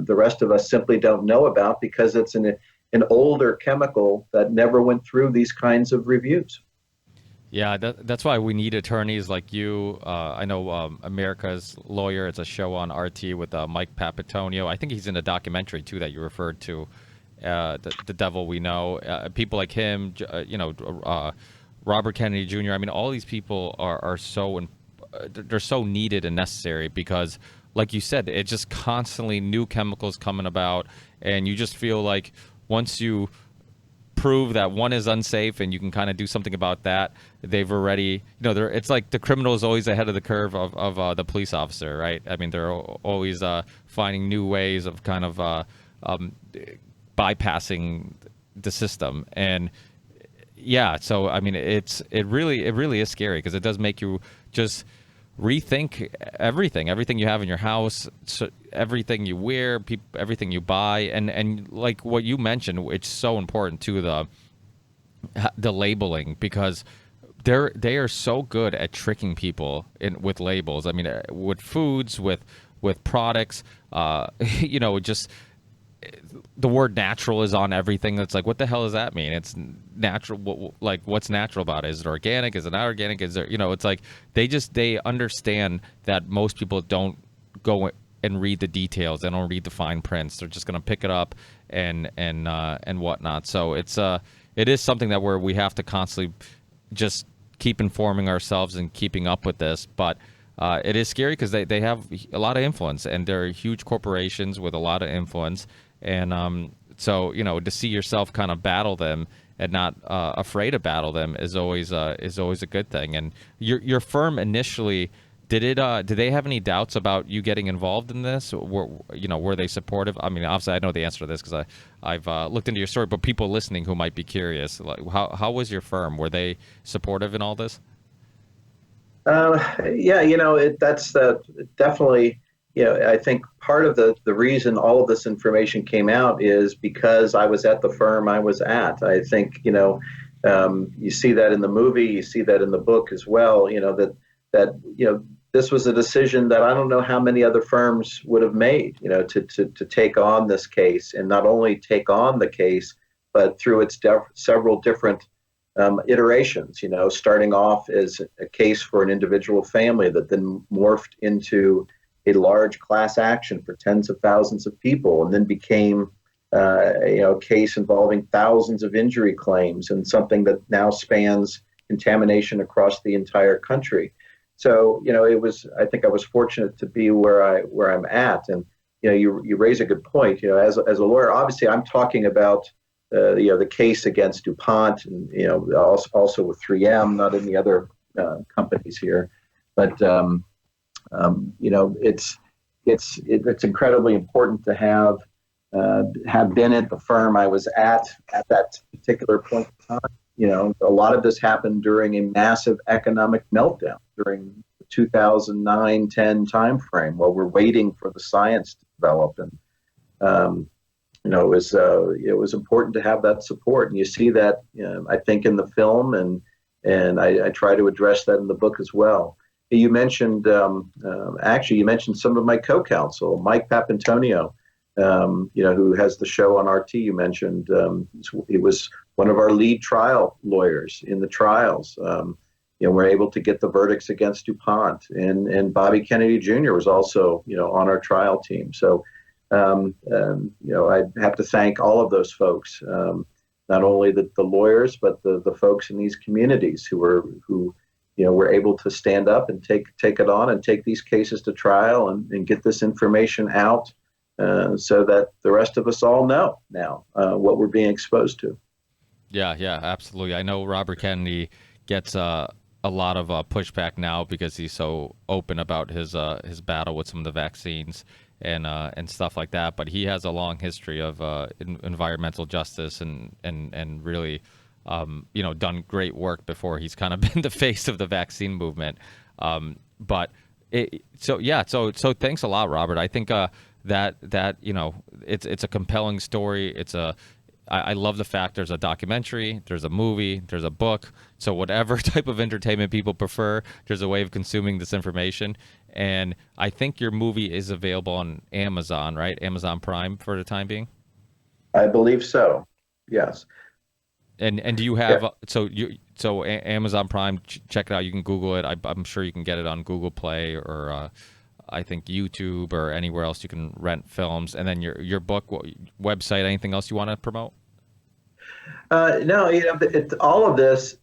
the rest of us simply don't know about because it's an older chemical that never went through these kinds of reviews. Yeah, that's why we need attorneys like you. I know America's Lawyer. It's a show on RT with Mike Papitonio. I think he's in a documentary, too, that you referred to, The Devil We Know. People like him, Robert Kennedy Jr. All these people are they're so needed and necessary because, like you said, it's just constantly new chemicals coming about, and you just feel like once you prove that one is unsafe and you can kind of do something about that, they've already, it's like the criminal is always ahead of the curve of the police officer, right? They're always finding new ways of kind of bypassing the system. And yeah, so it really is scary because it does make you just rethink everything you have in your house, so everything you wear, everything you buy, and like what you mentioned, it's so important to the labeling, because they are so good at tricking people with labels. With foods, with products, just the word natural is on everything. That's like, what the hell does that mean? It's natural. Like, what's natural about it? Is it organic? Is it not organic? Is there, it's like they understand that most people don't go and read the details. They don't read the fine prints. They're just going to pick it up and whatnot. So it is something that we have to constantly just keep informing ourselves and keeping up with this. But it is scary because they have a lot of influence, and they're huge corporations with a lot of influence. And so, to see yourself kind of battle them and not afraid to battle them is always a good thing. And your firm initially, did they have any doubts about you getting involved in this? Were they supportive? I mean, obviously I know the answer to this because I've looked into your story, but people listening who might be curious, like how was your firm? Were they supportive in all this? Yeah, that's definitely, I think part of the reason all of this information came out is because I was at the firm I was at. I think, you see that in the movie, you see that in the book as well, that this was a decision that I don't know how many other firms would have made, to take on this case, and not only take on the case, but through its several different iterations, starting off as a case for an individual family that then morphed into a large class action for tens of thousands of people, and then became a case involving thousands of injury claims, and something that now spans contamination across the entire country. So, I think I was fortunate to be where I'm at. And, you raise a good point. As a lawyer, obviously I'm talking about the case against DuPont, and also with 3M, not any other companies here, but it's incredibly important to have been at the firm I was at that particular point in time. A lot of this happened during a massive economic meltdown during the 2009-10 timeframe, while we're waiting for the science to develop. And it was important to have that support, and you see that I think in the film, and I try to address that in the book as well. You mentioned you mentioned some of my co-counsel, Mike Papantonio, who has the show on RT. You mentioned he was one of our lead trial lawyers in the trials. We're able to get the verdicts against DuPont, and Bobby Kennedy Jr. was also on our trial team. So. I have to thank all of those folks, not only the lawyers, but the folks in these communities who were able to stand up and take it on and take these cases to trial and get this information out, so that the rest of us all know now what we're being exposed to. Yeah, absolutely. I know Robert Kennedy gets a lot of pushback now because he's so open about his battle with some of the vaccines and stuff like that. But he has a long history of environmental justice and really done great work before he's kind of been the face of the vaccine movement. So thanks a lot, Robert. I think that it's a compelling story. I love the fact there's a documentary, there's a movie, there's a book. So whatever type of entertainment people prefer, there's a way of consuming this information. And I think your movie is available on Amazon, right? Amazon Prime for the time being? I believe so. Yes. And do you have Amazon Prime? Check it out. You can Google it. I'm sure you can get it on Google Play or I think YouTube or anywhere else you can rent films. And then your book website. Anything else you want to promote? No, all of this,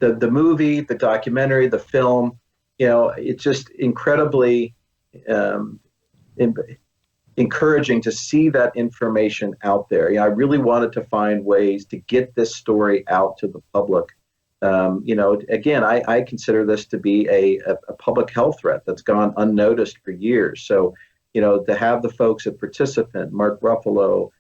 the movie, the documentary, the film, it's just incredibly encouraging to see that information out there. I really wanted to find ways to get this story out to the public. Again, I consider this to be a public health threat that's gone unnoticed for years. So, to have the folks at Participant, Mark Ruffalo,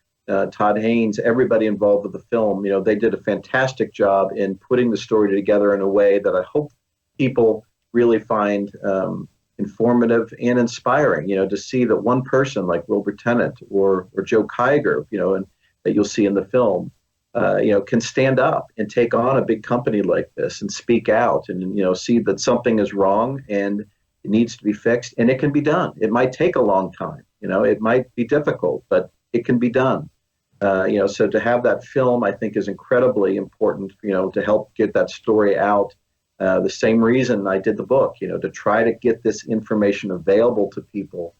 Todd Haynes, everybody involved with the film, they did a fantastic job in putting the story together in a way that I hope people really find informative and inspiring, to see that one person like Wilbur Tennant or Joe Kiger, and that you'll see in the film, can stand up and take on a big company like this and speak out and, see that something is wrong and it needs to be fixed, and it can be done. It might take a long time, it might be difficult, but it can be done. So to have that film, I think, is incredibly important, to help get that story out. The same reason I did the book, to try to get this information available to people,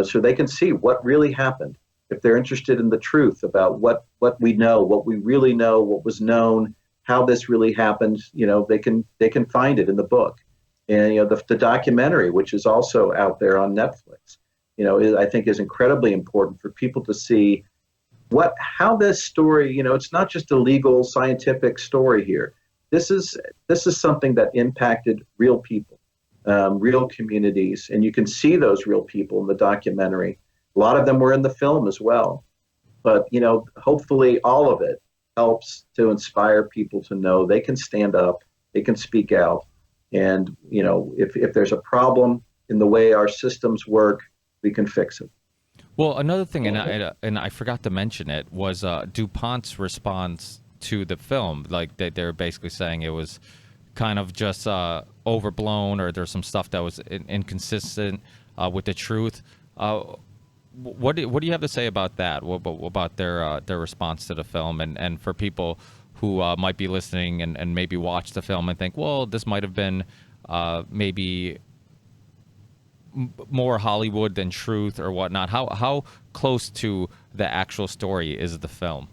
so they can see what really happened. If they're interested in the truth about what we know, what we really know, what was known, how this really happened, they can find it in the book. And the documentary, which is also out there on Netflix, I think is incredibly important for people to see how this story. It's not just a legal scientific story here. This is something that impacted real people, real communities, and you can see those real people in the documentary. A lot of them were in the film as well, but hopefully all of it helps to inspire people to know they can stand up, they can speak out, and if there's a problem in the way our systems work, we can fix it. Well, another thing, and I forgot to mention it, was DuPont's response to the film. Like they're basically saying it was kind of just overblown, or there's some stuff that was inconsistent with the truth. What do you have to say about that? What about their response to the film, and for people who might be listening and maybe watch the film and think, well, this might have been maybe more Hollywood than truth or whatnot. How close to the actual story is the film?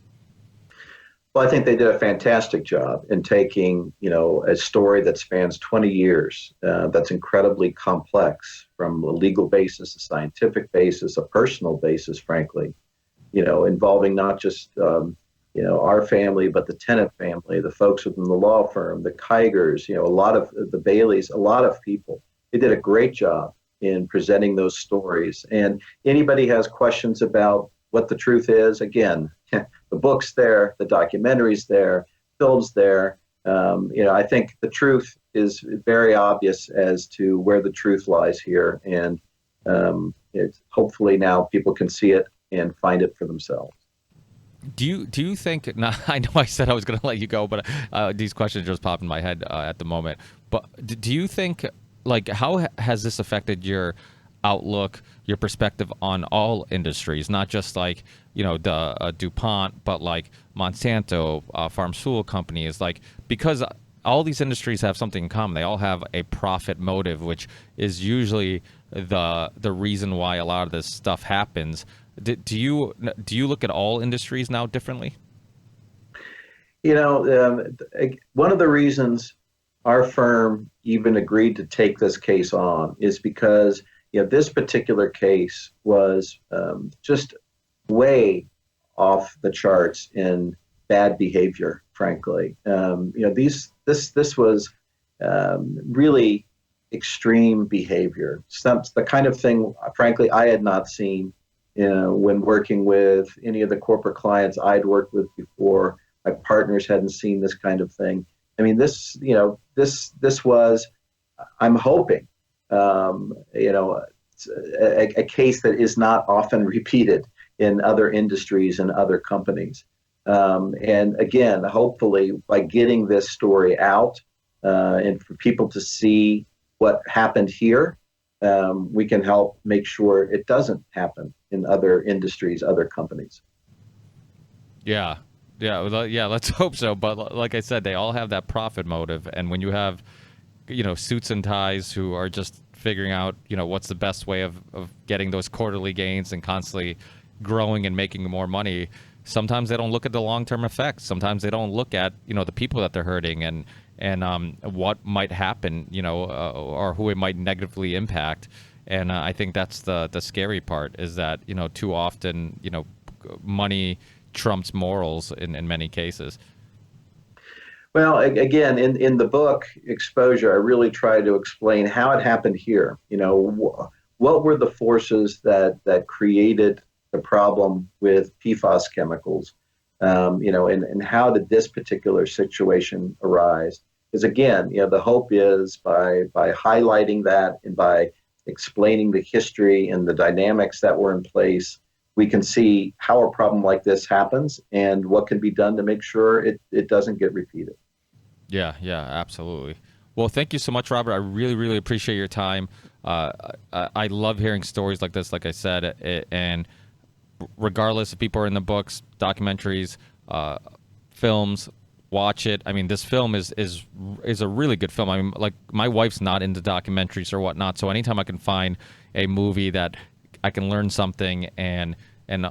Well, I think they did a fantastic job in taking, a story that spans 20 years, that's incredibly complex from a legal basis, a scientific basis, a personal basis, frankly, involving not just, our family, but the Tennant family, the folks within the law firm, the Keigers, a lot of the Baileys, a lot of people. They did a great job in presenting those stories. And anybody has questions about what the truth is, again, the book's there, the documentary's there, film's there. I think the truth is very obvious as to where the truth lies here. And hopefully now people can see it and find it for themselves. Do you think? Now, I know I said I was going to let you go, but these questions just pop in my head at the moment. But do you think, like, how has this affected your outlook, your perspective on all industries, not just like the DuPont, but like Monsanto, pharmaceutical companies, like, because all these industries have something in common. They all have a profit motive, which is usually the reason why a lot of this stuff happens. Do you look at all industries now differently? One of the reasons our firm even agreed to take this case on is because this particular case was just way off the charts in bad behavior, frankly. This was really extreme behavior. The kind of thing, frankly, I had not seen when working with any of the corporate clients I'd worked with before. My partners hadn't seen this kind of thing. I mean, this was, I'm hoping, a case that is not often repeated in other industries and other companies. And again, hopefully by getting this story out and for people to see what happened here, we can help make sure it doesn't happen in other industries, other companies. Yeah. Let's hope so. But like I said, they all have that profit motive, and when you have, suits and ties who are just figuring out, what's the best way of getting those quarterly gains and constantly growing and making more money, sometimes they don't look at the long-term effects. Sometimes they don't look at, the people that they're hurting and what might happen, or who it might negatively impact. And I think that's the scary part, is that, too often, money trumps morals in many cases. Well, again, in the book Exposure, I really try to explain how it happened here. What were the forces that created the problem with PFAS chemicals, and how did this particular situation arise? Because again, the hope is by highlighting that and by explaining the history and the dynamics that were in place, we can see how a problem like this happens and what can be done to make sure it doesn't get repeated. Yeah, absolutely. Well, thank you so much, Robert. I really, really appreciate your time. I love hearing stories like this, like I said, and regardless if people are in the books, documentaries, films, watch it. I mean, this film is a really good film. I mean, like, my wife's not into documentaries or whatnot, so anytime I can find a movie that I can learn something and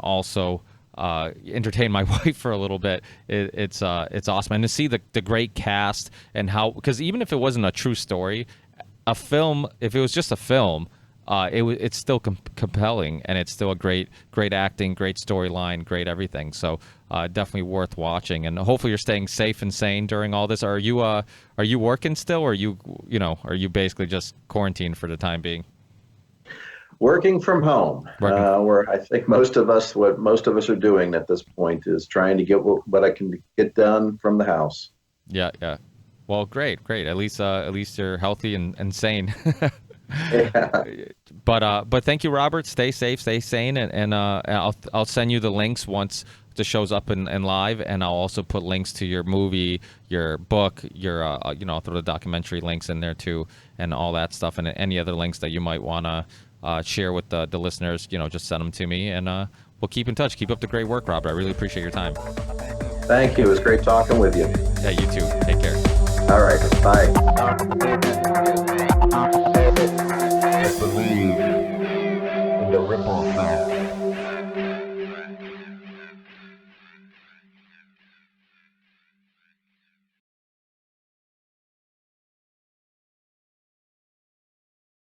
also entertain my wife for a little bit, it's awesome. And to see the great cast and how, because even if it wasn't a true story, a film, if it was just a film, it's still compelling, and it's still a great acting, great storyline, great everything. So definitely worth watching. And hopefully you're staying safe and sane during all this. Are you working still, or are you basically just quarantined for the time being? Working from home, Working. where I think what most of us are doing at this point is trying to get what I can get done from the house. Yeah, yeah. Well, great. At least you're healthy and sane. Yeah. But thank you, Robert. Stay safe, stay sane, and I'll send you the links once this shows up in live, and I'll also put links to your movie, your book, your I'll throw the documentary links in there too, and all that stuff, and any other links that you might want to share with the listeners. Just send them to me, and we'll keep in touch. Keep up the great work, Robert. I really appreciate your time. Thank you. It was great talking with you. Yeah, you too. Take care. All right. Bye. Believe in the ripple effect.